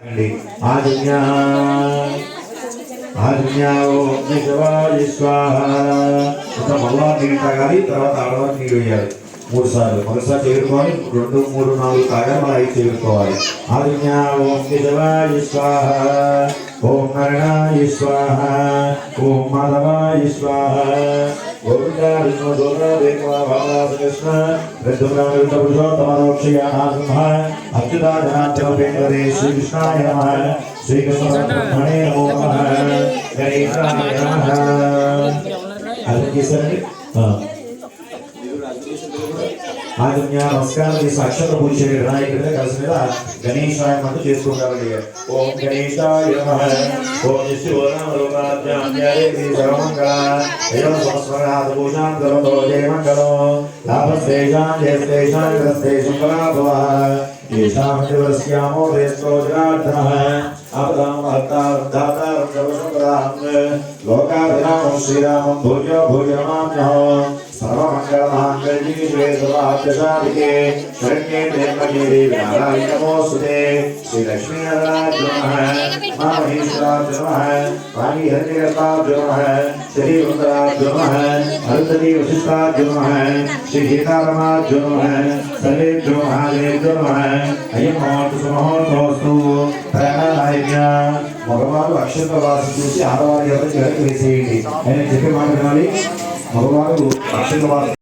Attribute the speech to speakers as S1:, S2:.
S1: आज्ञा आज्ञा ओम शिवाय स्वाहा तो मल्ला नीళ్ళు తాగాలి తర్వాత ఆడవాళ్ళకి నీళ్ళు వేయాలి మూడు సార్లు మొదటిసారి చేరుకోవాలి 2 3 4 తాగాలి మళ్ళీ 5 చేరుకోవాలి ఆజ్ఞా ఓం శివాయ స్వాహా ఓం నారాయణాయ స్వాహా ఓం మాధవాయ స్వాహా गोविंदा विष्णु दोरा देखवा भावना कृष्ण रद्दुरा विष्णु पुरुषोत्तम रोक्षया नमः अच्युता जनार्दन पेंद्रे श्री कृष्णाय नमः श्री कृष्ण ब्रह्मणे नमो नमः गणेशाय नमः अलकीसरे आज्ञा नमस्कार की साक्षात पूज्य विनायक के कलश में गणेशाय मंत्र చేసుకుంటారండి ఓం గణేశాయ నమః ఓం శివనామ రూపాధ్యాయ సర్వమంగళ ఏవం సంస్మరాద పూజాం కరోతో జయ మంగళో లాభస్తేజాం జయస్తేజాం గ్రస్తేజం పరాభవ येषां दिवस्यामो वेस्तो जनार्दनः आपदां महत्तां दातां सर्वसंपदां लोकाभिरामं श्रीरामं भूयो भूयो नमाम्यहो सर्वमङ्गलमाङ्गल्ये शिवे सर्वार्थसाधिके शरण्ये त्र्यम्बके देवी नारायणि नमोऽस्तुते श्रीलक्ष्मीनारायणाय नमः महामहेश्वराय नमः वाणीहिरण्यगर्भाय नमः श्रीरुद्राय नमः अरुन्धती वसिष्ठाय नमः श्रीसीतारमाय नमः सर्वेभ्यो महादेवेभ्यो नमः अयं महोत्सवस्तु ప్రణాయాజ్ఞ మగవారు అక్షత వాసి చూసి ఆడవారి ఎవరికి వెనక్కి వేసేయండి ఆయన చెప్పే మాట వినాలి మగవారు అక్షత వాసి